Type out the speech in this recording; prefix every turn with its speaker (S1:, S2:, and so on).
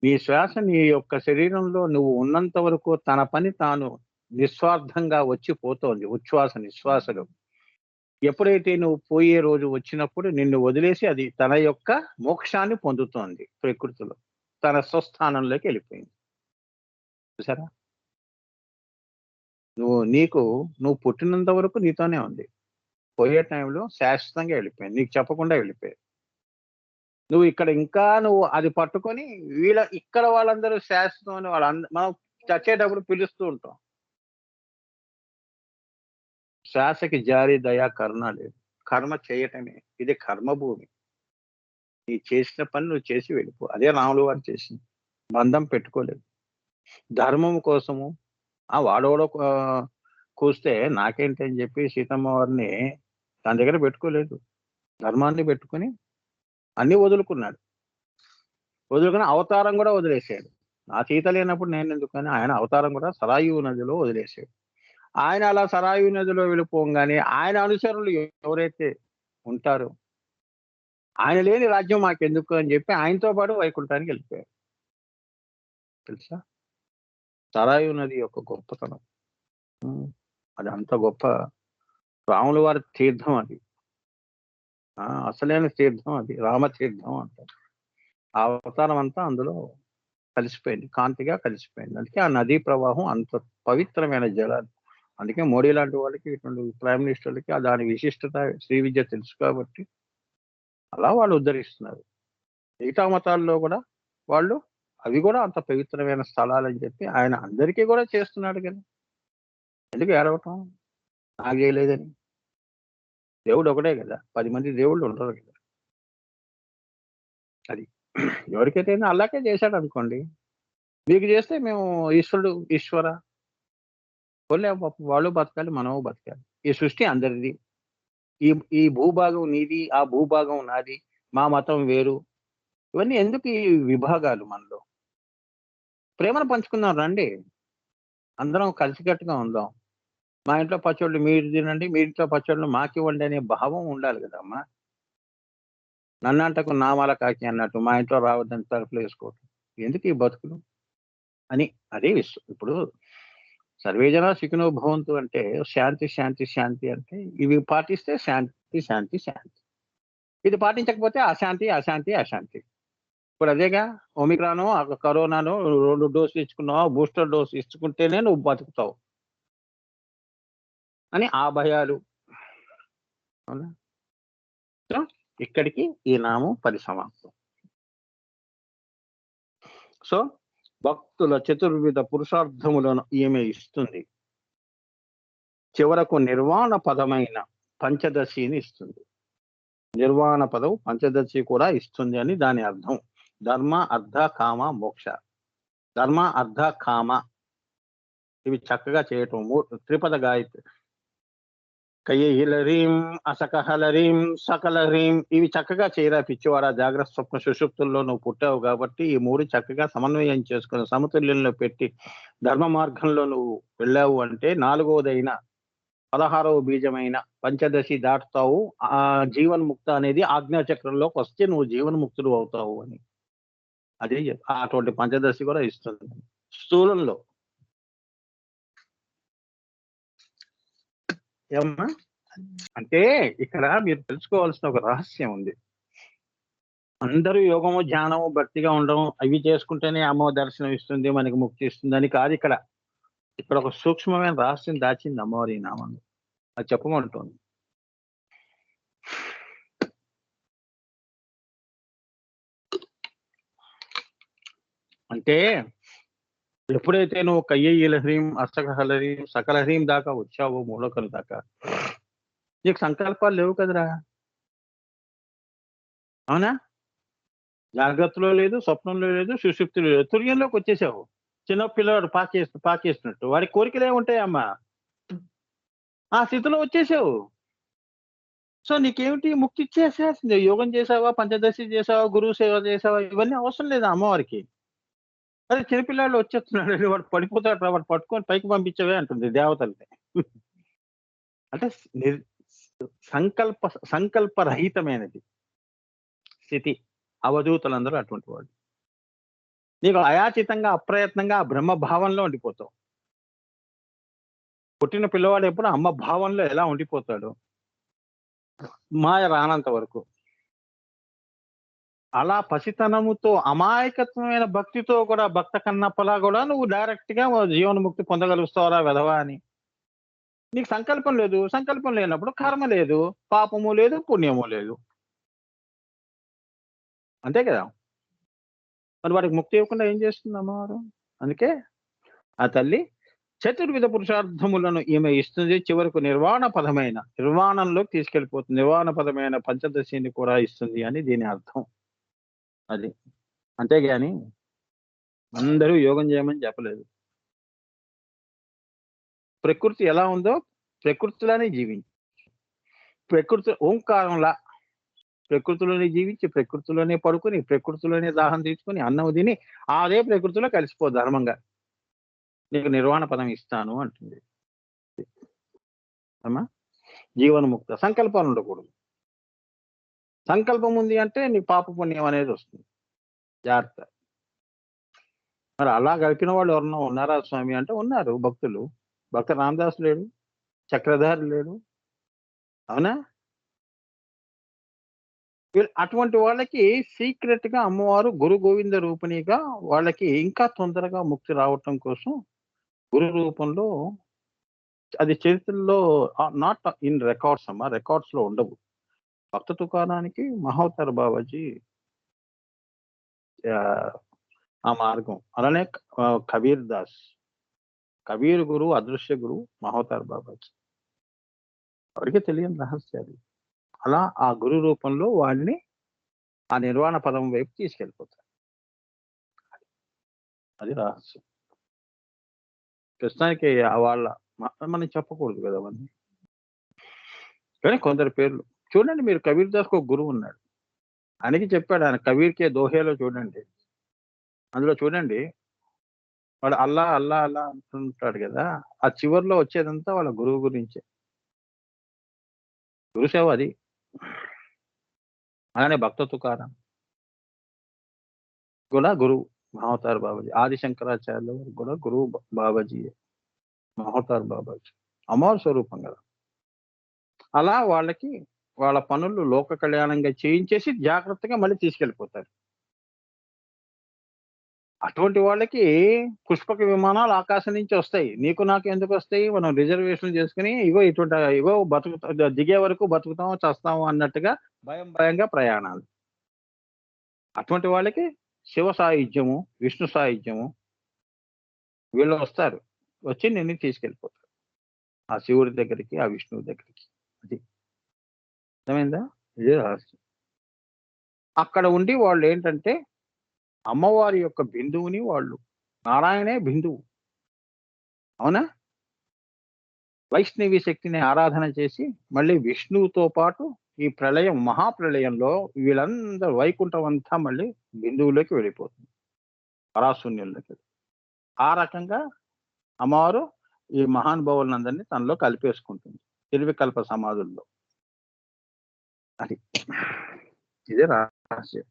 S1: నీ శ్వాస నీ యొక్క శరీరంలో నువ్వు ఉన్నంత వరకు తన పని తాను నిస్వార్థంగా వచ్చి పోతోంది. ఉచ్ఛ్వాస, నిశ్వాసలు. ఎప్పుడైతే నువ్వు పోయే రోజు వచ్చినప్పుడు నిన్ను వదిలేసి అది తన యొక్క మోక్షాన్ని పొందుతోంది ప్రకృతిలో. తన స్వస్థానంలోకి వెళ్ళిపోయింది. చూసారా? నువ్వు పుట్టినంత వరకు నీతోనే ఉంది. పోయే టైంలో శాశ్వతంగా వెళ్ళిపోయింది. నీకు చెప్పకుండా వెళ్ళిపోయింది. నువ్వు ఇక్కడ ఇంకా నువ్వు అది పట్టుకొని ఇక్కడ వాళ్ళందరూ శాశ్వతం అని మనం చచ్చేటప్పుడు పిలుస్తూ ఉంటాం. శ్వాసకి జారి, దయ, కరుణ లేదు. కర్మ చేయటమే. ఇది కర్మభూమి. నీ చేసిన పని నువ్వు చేసి వెళ్ళిపో. అదే రాములు వారు చేసింది. బంధం పెట్టుకోలేదు. ధర్మం కోసము వాడెవడో కూస్తే నాకేంటి అని చెప్పి సీతమ్మ వారిని తన దగ్గర పెట్టుకోలేదు. ధర్మాన్ని పెట్టుకొని అన్నీ వదులుకున్నాడు. వదులుకొని అవతారం కూడా వదిలేసాడు. నా సీత లేనప్పుడు నేనెందుకని ఆయన అవతారం కూడా సరాయు నదిలో వదిలేసాడు. ఆయన అలా సరాయు నదిలో వెళ్ళిపోగానే ఆయన అనుచరులు ఎవరైతే ఉంటారో ఆయన లేని రాజ్యం మాకెందుకు అని చెప్పి ఆయనతో పాటు వైకుంఠానికి వెళ్ళిపోయారు. తెలుసా? సరాయు నది యొక్క గొప్పతనం. అది అంత గొప్ప రాముల వారి తీర్థం అది. అసలైన తీర్థం అది. రామతీర్థం అంటారు. ఆ అవతారం అంతా అందులో కలిసిపోయింది. కాంతిగా కలిసిపోయింది. అందుకే ఆ నదీ ప్రవాహం అంత పవిత్రమైన జలాలు. అందుకే మోడీ లాంటి వాళ్ళకి, ఇటువంటి ప్రైమ్ మినిస్టర్లకి దాని విశిష్టత, శ్రీ విద్య తెలుసు కాబట్టి అలా వాళ్ళు ఉద్ధరిస్తున్నారు. మిగతా మతాల్లో కూడా వాళ్ళు అవి కూడా అంత పవిత్రమైన స్థలాలని చెప్పి ఆయన అందరికీ కూడా చేస్తున్నాడు కదా. ఎందుకు ఏడవటం? నాకు చేయలేదని. దేవుడు ఒకటే కదా, 10 మంది దేవుళ్ళు ఉండరు కదా. అది ఎవరికైతే అల్లాకే చేశాడు అనుకోండి. మీకు చేస్తే మేము ఈశ్వర పోలే వాళ్ళు బతకాలి, మనము బతకాలి. ఈ సృష్టి అందరిది. ఈ ఈ భూభాగం నీది, ఆ భూభాగం నాది, మా మతం వేరు. ఇవన్నీ ఎందుకు ఈ విభాగాలు మనలో? ప్రేమను పంచుకుందాం రండి. అందరం కలిసికట్టుగా ఉందాం. మా ఇంట్లో పచ్చళ్ళు మీరు తినండి, మీ ఇంట్లో పచ్చళ్ళు మాకివ్వండి అనే భావం ఉండాలి కదమ్మా. నన్నంటకు నామాల కాకి అన్నట్టు మా ఇంట్లో రావద్దని తలుపులు వేసుకోవటం. ఎందుకు ఈ బతుకులు అని అదే ఇప్పుడు సర్వేజన సుఖినో భవంతు అంటే శాంతి శాంతి శాంతి అంటే ఇవి పాటిస్తే శాంతి శాంతి శాంతి. ఇది పాటించకపోతే అశాంతి అశాంతి అశాంతి. ఇప్పుడు అదేగా ఒమిక్రానో కరోనానో 2 డోసులు ఇచ్చుకున్నావా, బూస్టర్ డోస్ ఇచ్చుకుంటేనే నువ్వు బతుకుతావు అని ఆ భయాలు. అవునా? సో ఇక్కడికి ఈ నామం పరిసమాప్తం. సో భక్తుల చతుర్విధ పురుషార్థములను ఈమె ఇస్తుంది. చివరకు నిర్వాణ పదమైన పంచదశిని ఇస్తుంది. నిర్వాణ పదం పంచదశి కూడా ఇస్తుంది అని దాని అర్థం. ధర్మ, అర్థ, కామ, మోక్ష. ధర్మ, అర్థ, కామ ఇవి చక్కగా చేయటం. త్రిపద గాయత్రి. కయ్యహీం, అసకహలరీం, సకలహీం ఇవి చక్కగా చేయరా పిచ్చివాడా. జాగ్రత్త, స్వప్న, సుషుప్తుల్లో నువ్వు పుట్టావు కాబట్టి ఈ 3 చక్కగా సమన్వయం చేసుకుని సమతుల్యంలో పెట్టి ధర్మ మార్గంలో నువ్వు వెళ్ళావు అంటే 4వదైన 16వ బీజమైన పంచదశి దాటుతావు. ఆ జీవన్ముక్త అనేది ఆజ్ఞాచక్రంలోకి వస్తే నువ్వు జీవన్ముక్తుడు అవుతావు అని. అదే అటువంటి పంచదశి కూడా ఇస్తుంది స్థూలంలో. ఏమన్నా అంటే ఇక్కడ మీరు తెలుసుకోవాల్సిన ఒక రహస్యం ఉంది. అందరూ యోగము, ధ్యానము, భక్తిగా ఉండడం అవి చేసుకుంటేనే అమ్మ దర్శనం ఇస్తుంది, మనకి ముక్తి ఇస్తుంది అని కాదు. ఇక్కడ ఒక సూక్ష్మమైన రహస్యం దాచింది అమ్మవారి నామంలో. అది చెప్పమంటుంది. అంటే ఎప్పుడైతే నువ్వు కయ్యహీం, అష్టకహలహీం, సకలహీం దాకా వచ్చావో, మూలకలు దాకా, నీకు సంకల్పాలు లేవు కదరా. అవునా? జాగ్రత్తలో లేదు, స్వప్నంలో లేదు, సుషుప్తిలో లేదు, తుర్యంలోకి వచ్చేసావు. చిన్న పిల్లవాడు పాకేస్తున్నట్టు వాడి కోరికలే ఉంటాయమ్మా. ఆ స్థితిలో వచ్చేసావు. సో నీకేమిటి, ముక్తి ఇచ్చేసేసింది. యోగం చేసావా, పంచదశి చేసావా, గురువు సేవ చేసావా, ఇవన్నీ అవసరం లేదు అమ్మవారికి. అదే చిన్నపిల్లాళ్ళు వచ్చేస్తున్నాడు, వాడు పడిపోతాడు, వాడు పట్టుకొని పైకి పంపించవే అంటుంది దేవతల్ని. అంటే సంకల్పరహితమైనది స్థితి. అవధూతలందరూ అటువంటి వాళ్ళు. నీకు అయాచితంగా అప్రయత్నంగా ఆ బ్రహ్మ భావంలో ఉండిపోతావు. పుట్టిన పిల్లవాడు ఎప్పుడు అమ్మ భావంలో ఎలా ఉండిపోతాడు మాయ రానంత వరకు. అలా పసితనముతో అమాయకత్వమైన భక్తితో కూడా భక్త కన్నప్పలా కూడా నువ్వు డైరెక్ట్ గా జీవన్ముక్తి పొందగలుగుతావురా వెధవా అని. నీకు సంకల్పం లేదు. సంకల్పం లేనప్పుడు కర్మ లేదు, పాపము లేదు, పుణ్యము లేదు. అంతే కదా. మరి వాడికి ముక్తి ఇవ్వకుండా ఏం చేస్తుంది అమ్మవారు? అందుకే ఆ తల్లి చతుర్విధ పురుషార్థములను ఈమె ఇస్తుంది. చివరకు నిర్వాణంలోకి తీసుకెళ్ళిపోతుంది. నిర్వాణ పదమైన పంచదశిని కూడా ఇస్తుంది అని దీని అర్థం. అది. అంతేగాని అందరూ యోగం చేయమని చెప్పలేదు. ప్రకృతి ఎలా ఉందో ప్రకృతిలోనే జీవించి, ప్రకృతి ఓంకారంలా ప్రకృతిలోనే జీవించి, ప్రకృతిలోనే పడుకుని, ప్రకృతిలోనే దాహం తీర్చుకొని, అన్నం తిని అదే ప్రకృతిలో కలిసిపో ధర్మంగా. నీకు నిర్వాణ పదం ఇస్తాను అంటుంది అమ్మా. జీవన్ముక్త. సంకల్పాలు ఉండకూడదు. సంకల్పం ఉంది అంటే నీకు పాప పుణ్యం అనేది వస్తుంది. జాగ్రత్త. మరి అలా గడిపిన వాళ్ళు ఎవరన్నా ఉన్నారా స్వామి అంటే ఉన్నారు భక్తులు. భక్త రామదాసు లేడు, చక్రధారి లేడు, అవునా? అటువంటి వాళ్ళకి సీక్రెట్ గా అమ్మవారు గురు గోవింద రూపిణిగా వాళ్ళకి ఇంకా తొందరగా ముక్తి రావటం కోసం గురు రూపంలో, అది చరిత్రలో నాట్ ఇన్ రికార్డ్స్ అమ్మా, రికార్డ్స్ లో ఉండవు. భక్త తుకారానికి మహోత్తర బాబాజీ ఆ మార్గం. అలానే కబీర్ దాస్, కబీర్ గురు, అదృశ్య గురు మహోత్తర బాబాజీ. ఎవరికి తెలియని రహస్యాలు. అలా ఆ గురు రూపంలో వాడిని ఆ నిర్వాణ పదం వైపు తీసుకెళ్ళిపోతారు. అది రహస్యం. ప్రస్తుతానికి వాళ్ళ మనం చెప్పకూడదు కదా అవన్నీ. కానీ కొందరి పేర్లు చూడండి. మీరు కబీర్ దాస్కి ఒక గురువు ఉన్నాడు. ఆయనకి చెప్పాడు, ఆయన కబీర్కే దోహేలో చూడండి, అందులో చూడండి వాడు అల్లా అల్లా అల్లా అంటుంటాడు కదా. ఆ చివరిలో వచ్చేదంతా వాళ్ళ గురువు గురించే. గురుసేవ అది. అలానే భక్త తుకారాం కూడా గురువు మహోతార్ బాబాజీ. ఆదిశంకరాచార్యులు కూడా గురువు బాబాజీ, మహోతార్ బాబాజీ. అమోఘ స్వరూపం కదా. అలా వాళ్ళకి వాళ్ళ పనులు లోక కళ్యాణంగా చేయించేసి జాగ్రత్తగా మళ్ళీ తీసుకెళ్ళిపోతారు. అటువంటి వాళ్ళకి పుష్పక విమానాలు ఆకాశం నుంచి వస్తాయి. నీకు నాకు ఎందుకు వస్తాయి? మనం రిజర్వేషన్ చేసుకుని ఇగో బతుకుతా, దిగే వరకు బతుకుతాము చస్తాము అన్నట్టుగా భయంగా ప్రయాణాలు. అటువంటి వాళ్ళకి శివ సాహిత్యము, విష్ణు సాహిత్యము వీళ్ళు వస్తారు. వచ్చి నిన్ను తీసుకెళ్ళిపోతారు ఆ శివుడి దగ్గరికి, ఆ విష్ణువు దగ్గరికి. అది అర్థమైందా? ఇదే రహస్యం. అక్కడ ఉండి వాళ్ళు ఏంటంటే అమ్మవారి యొక్క బిందువుని వాళ్ళు, నారాయణే బిందువు, అవునా? వైష్ణవి శక్తిని ఆరాధన చేసి మళ్ళీ విష్ణువుతో పాటు ఈ ప్రళయం, మహాప్రళయంలో వీళ్ళందరూ వైకుంఠం అంతా మళ్ళీ బిందువులోకి వెళ్ళిపోతుంది, పరాశూన్యంలోకి. ఆ రకంగా అమ్మవారు ఈ మహానుభావులందరినీ తనలో కలిపేసుకుంటుంది నిర్వికల్ప సమాధుల్లో. అది ఇదే రహస్యం.